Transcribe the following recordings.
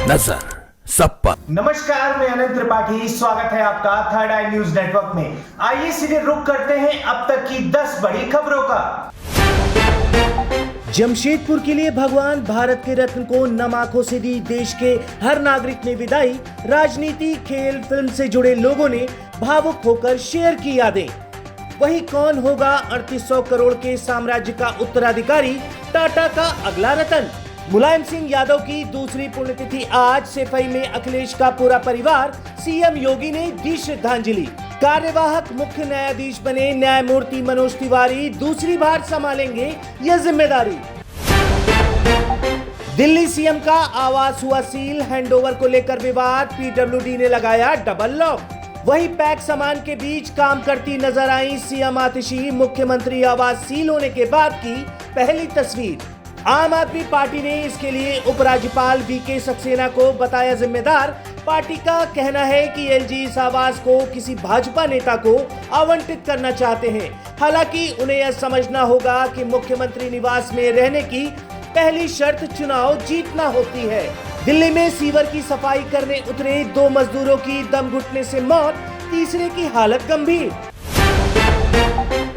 नजर सब पर। नमस्कार, मैं अनंत त्रिपाठी, स्वागत है आपका थर्ड आई न्यूज नेटवर्क में। आइए सीधे रुक करते हैं अब तक की 10 बड़ी खबरों का। जमशेदपुर के लिए भगवान भारत के रत्न को नम आंखों से दी देश के हर नागरिक ने विदाई। राजनीति, खेल, फिल्म से जुड़े लोगों ने भावुक होकर शेयर की यादें। वही कौन होगा 3800 करोड़ के साम्राज्य का उत्तराधिकारी, टाटा का अगला रतन? मुलायम सिंह यादव की दूसरी पुण्यतिथि आज। सेफई में अखिलेश का पूरा परिवार, सीएम योगी ने दी श्रद्धांजलि। कार्यवाहक मुख्य न्यायाधीश बने न्यायमूर्ति मनोज तिवारी दूसरी बार संभालेंगे यह जिम्मेदारी। दिल्ली सीएम का आवास हुआ सील, हैंडओवर को लेकर विवाद, पीडब्ल्यूडी ने लगाया डबल लॉक। वही पैक सामान के बीच काम करती नजर आई सीएम आतिशी। मुख्यमंत्री आवास सील होने के बाद की पहली तस्वीर। आम आदमी पार्टी ने इसके लिए उपराज्यपाल वीके सक्सेना को बताया जिम्मेदार। पार्टी का कहना है कि एलजी इस आवास को किसी भाजपा नेता को आवंटित करना चाहते हैं। हालांकि उन्हें यह समझना होगा कि मुख्यमंत्री निवास में रहने की पहली शर्त चुनाव जीतना होती है। दिल्ली में सीवर की सफाई करने उतरे 2 मजदूरों की दम घुटने से मौत, तीसरे की हालत गंभीर।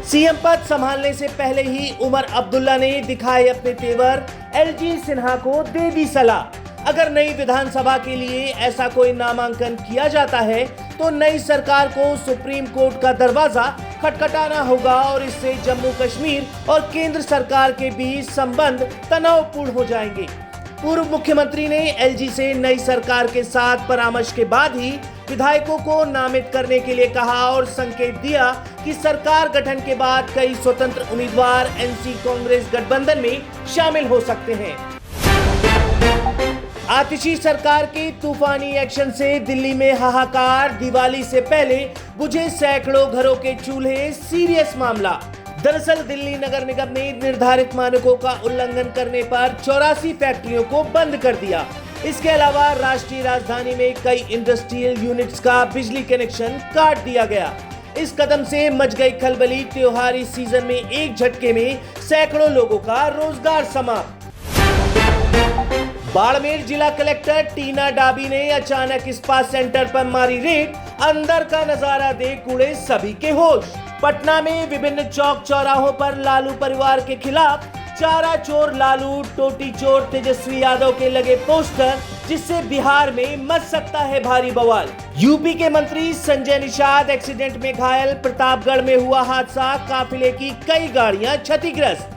सीएम पद संभालने से पहले ही उमर अब्दुल्ला ने दिखाए अपने तेवर, एलजी सिन्हा को दे दी सलाह। अगर नई विधानसभा के लिए ऐसा कोई नामांकन किया जाता है तो नई सरकार को सुप्रीम कोर्ट का दरवाजा खटखटाना होगा और इससे जम्मू कश्मीर और केंद्र सरकार के बीच संबंध तनावपूर्ण हो जाएंगे। पूर्व मुख्यमंत्री ने एलजी से नई सरकार के साथ परामर्श के बाद ही विधायकों को नामित करने के लिए कहा और संकेत दिया कि सरकार गठन के बाद कई स्वतंत्र उम्मीदवार एनसी कांग्रेस गठबंधन में शामिल हो सकते हैं। आतिशी सरकार के तूफानी एक्शन से दिल्ली में हाहाकार, दिवाली से पहले बुझे सैकड़ों घरों के चूल्हे, सीरियस मामला। दरअसल दिल्ली नगर निगम ने निर्धारित मानकों का उल्लंघन करने पर 84 फैक्ट्रियों को बंद कर दिया। इसके अलावा राष्ट्रीय राजधानी में कई इंडस्ट्रियल यूनिट्स का बिजली कनेक्शन काट दिया गया। इस कदम से मच गई खलबली। त्योहारी सीजन में एक झटके में सैकड़ों लोगों का रोजगार समाप्त। बाड़मेर जिला कलेक्टर टीना डाबी ने अचानक स्पा सेंटर पर मारी रेड, अंदर का नजारा देख उड़े सभी के होश। पटना में विभिन्न चौक चौराहों पर लालू परिवार के खिलाफ चारा चोर लालू, टोटी चोर तेजस्वी यादव के लगे पोस्टर, जिससे बिहार में मच सकता है भारी बवाल। यूपी के मंत्री संजय निषाद एक्सीडेंट में घायल। प्रतापगढ़ में हुआ हादसा, काफिले की कई गाड़ियां क्षतिग्रस्त।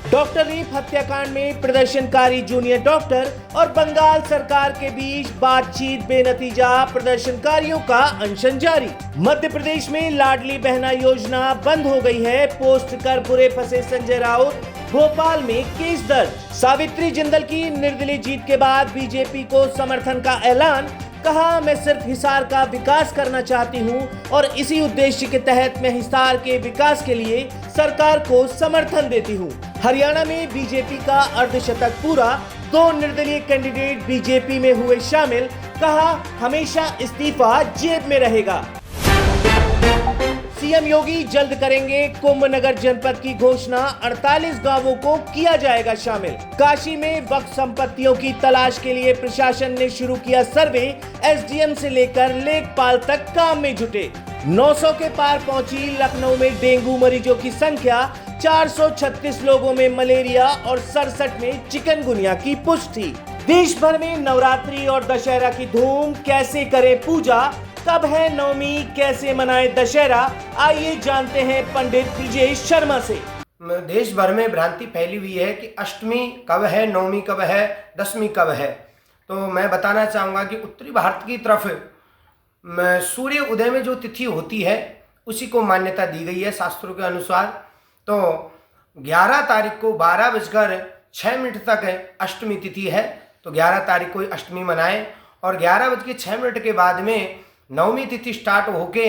डॉक्टर रीफ हत्याकांड में प्रदर्शनकारी जूनियर डॉक्टर और बंगाल सरकार के बीच बातचीत बेनतीजा, प्रदर्शनकारियों का अनशन जारी। मध्य प्रदेश में लाडली बहना योजना बंद हो गई है, पोस्ट कर बुरे फंसे संजय राउत। भोपाल में केस दर्ज। सावित्री जिंदल की निर्दलीय जीत के बाद बीजेपी को समर्थन का ऐलान। कहा, मैं सिर्फ हिसार का विकास करना चाहती हूं और इसी उद्देश्य के तहत मैं हिसार के विकास के लिए सरकार को समर्थन देती हूं। हरियाणा में बीजेपी का अर्धशतक पूरा, 2 निर्दलीय कैंडिडेट बीजेपी में हुए शामिल। कहा, हमेशा इस्तीफा जेब में रहेगा। सीएम योगी जल्द करेंगे कुंभ नगर जनपद की घोषणा, 48 गांवों को किया जाएगा शामिल। काशी में वक्फ संपत्तियों की तलाश के लिए प्रशासन ने शुरू किया सर्वे, एसडीएम से लेकर लेखपाल तक काम में जुटे। 900 के पार पहुंची लखनऊ में डेंगू मरीजों की संख्या, 436 लोगों में मलेरिया और 67 में चिकनगुनिया की पुष्टि। देश भर में नवरात्रि और दशहरा की धूम, कैसे करें पूजा, कब है नवमी, कैसे मनाए दशहरा, आइए जानते हैं पंडित ब्रजेश शर्मा से। देश भर में भ्रांति फैली हुई है कि अष्टमी कब है, नवमी कब है, दशमी कब है। तो मैं बताना चाहूँगा कि उत्तरी भारत की तरफ सूर्य उदय में जो तिथि होती है उसी को मान्यता दी गई है शास्त्रों के अनुसार। तो 11 तारीख को 12:06 तक अष्टमी तिथि है, तो 11 तारीख को अष्टमी मनाएं और 11:06 के बाद में नवमी तिथि स्टार्ट होके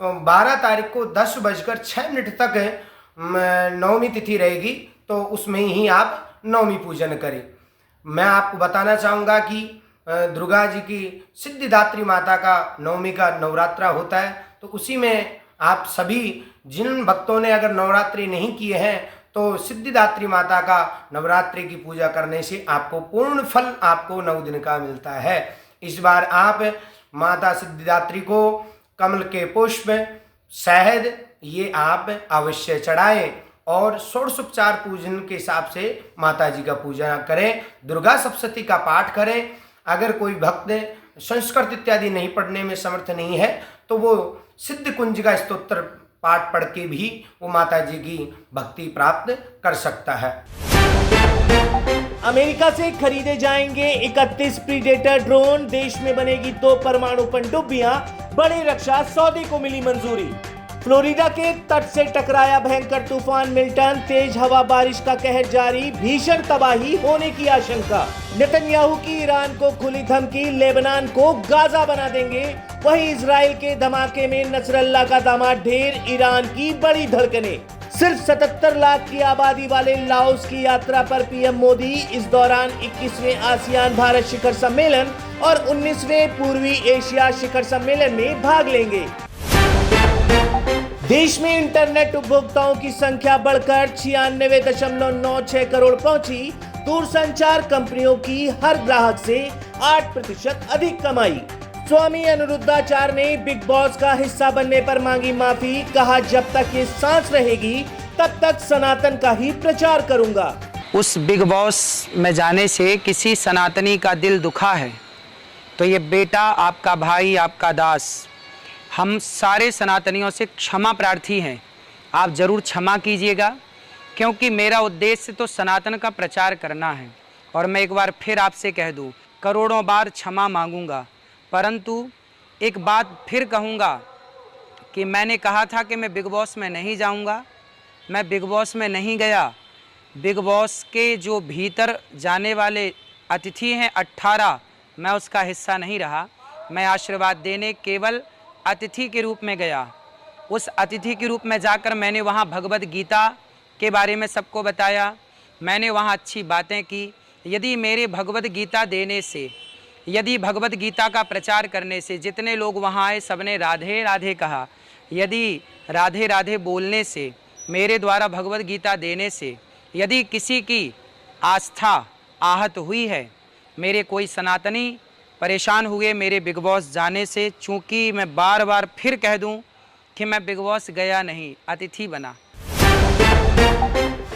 12 तारीख को 10:06 तक नवमी तिथि रहेगी, तो उसमें ही आप नवमी पूजन करें। मैं आपको बताना चाहूँगा कि दुर्गा जी की सिद्धिदात्री माता का नवमी का नवरात्रा होता है, तो उसी में आप सभी जिन भक्तों ने अगर नवरात्रि नहीं किए हैं तो सिद्धिदात्री माता का नवरात्रि की पूजा करने से आपको पूर्ण फल आपको 9 दिन का मिलता है। इस बार आप माता सिद्धिदात्री को कमल के पुष्प, शहद ये आप अवश्य चढ़ाएं और षोडशोपचार पूजन के हिसाब से माता जी का पूजा करें। दुर्गा सप्तशती का पाठ करें। अगर कोई भक्त संस्कृत इत्यादि नहीं पढ़ने में समर्थ नहीं है तो वो सिद्ध कुंज का स्तोत्र पाठ पढ़ के भी वो माता जी की भक्ति प्राप्त कर सकता है। अमेरिका से खरीदे जाएंगे 31 प्रीडेटर ड्रोन, देश में बनेगी 2 परमाणु पनडुब्बियां, बड़े रक्षा सौदे को मिली मंजूरी। फ्लोरिडा के तट से टकराया भयंकर तूफान मिल्टन, तेज हवा बारिश का कहर जारी, भीषण तबाही होने की आशंका। नेतन्याहू की ईरान को खुली धमकी, लेबनान को गाजा बना देंगे। वहीं इजराइल के धमाके में नसरल्ला का दामाद ढेर, ईरान की बड़ी धड़कनें। सिर्फ 77 लाख की आबादी वाले लाओस की यात्रा पर पीएम मोदी। इस दौरान 21वें आसियान भारत शिखर सम्मेलन और 19वें पूर्वी एशिया शिखर सम्मेलन में भाग लेंगे। देश में इंटरनेट उपभोक्ताओं की संख्या बढ़कर 96.96 करोड़ पहुंची। दूरसंचार कंपनियों की हर ग्राहक से 8% अधिक कमाई। स्वामी अनिरुद्धाचार्य ने बिग बॉस का हिस्सा बनने पर मांगी माफी, कहा जब तक ये सांस रहेगी तब तक सनातन का ही प्रचार करूंगा। उस बिग बॉस में जाने से किसी सनातनी का दिल दुखा है तो ये बेटा, आपका भाई, आपका दास, हम सारे सनातनियों से क्षमा प्रार्थी हैं। आप ज़रूर क्षमा कीजिएगा, क्योंकि मेरा उद्देश्य तो सनातन का प्रचार करना है। और मैं एक बार फिर आपसे कह दूं, करोड़ों बार क्षमा मांगूंगा, परंतु एक बात फिर कहूंगा कि मैंने कहा था कि मैं बिग बॉस में नहीं जाऊंगा। मैं बिग बॉस में नहीं गया। बिग बॉस के जो भीतर जाने वाले अतिथि हैं 18, मैं उसका हिस्सा नहीं रहा। मैं आशीर्वाद देने केवल अतिथि के रूप में गया। उस अतिथि के रूप में जाकर मैंने वहाँ भगवद गीता के बारे में सबको बताया। मैंने वहाँ अच्छी बातें की। यदि मेरे भगवद गीता देने से, यदि भगवद गीता का प्रचार करने से जितने लोग वहाँ आए सबने राधे राधे कहा, यदि राधे राधे बोलने से, मेरे द्वारा भगवद गीता देने से यदि किसी की आस्था आहत हुई है, मेरे कोई सनातनी परेशान हुए मेरे बिग बॉस जाने से, चूँकि मैं बार बार फिर कह दूं कि मैं बिग बॉस गया नहीं, अतिथि बना।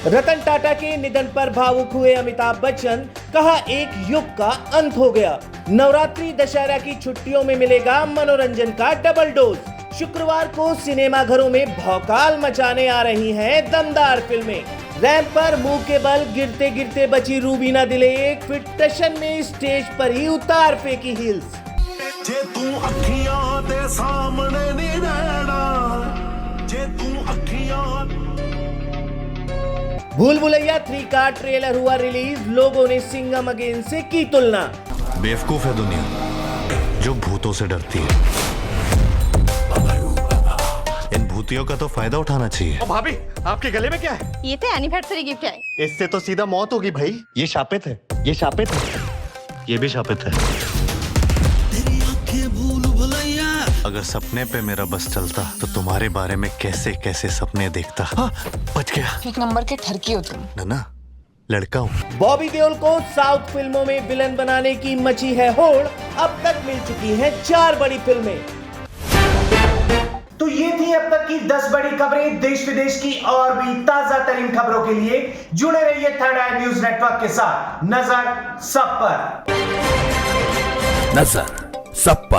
रतन टाटा के निधन पर भावुक हुए अमिताभ बच्चन, कहा एक युग का अंत हो गया। नवरात्रि दशहरा की छुट्टियों में मिलेगा मनोरंजन का डबल डोज। शुक्रवार को सिनेमा घरों में भौकाल मचाने आ रही हैं दमदार फिल्में। रैंप पर मुंह के बल गिरते गिरते बची रूबीना दिलेक, फिटशन में स्टेज पर ही उतार फेंकी हील्स। जे तू अखियां दे सामने नहीं रहना, जे तू अखियां। भूल भुलैया 3 का ट्रेलर हुआ रिलीज, लोगों ने सिंघम अगेन से की तुलना। बेवकूफ है दुनिया जो भूतों से डरती है। इन भूतियों का तो फायदा उठाना चाहिए। भाभी, आपके गले में क्या है? ये तो एनिवर्सरी गिफ्ट है। इससे तो सीधा मौत होगी भाई। ये शापित है, ये शापित है, ये भी शापित है। तेरी आंखें भूल भुलैया। अगर सपने पे मेरा बस चलता तो तुम्हारे बारे में कैसे कैसे सपने देखता। हाँ, बच गया। एक नंबर के ठरकी हो तुम। ना लड़का हूँ। बॉबी देओल को साउथ फिल्मों में विलन बनाने की मची है होड़। अब तक मिल चुकी हैं 4 बड़ी फिल्में। तो ये थी अब तक की 10 बड़ी खबरें देश विदेश की, और भी ताजा तरीन खबरों के लिए जुड़े रहिए थर्ड आई न्यूज नेटवर्क के साथ। नजर सब पर। नजर सब पर।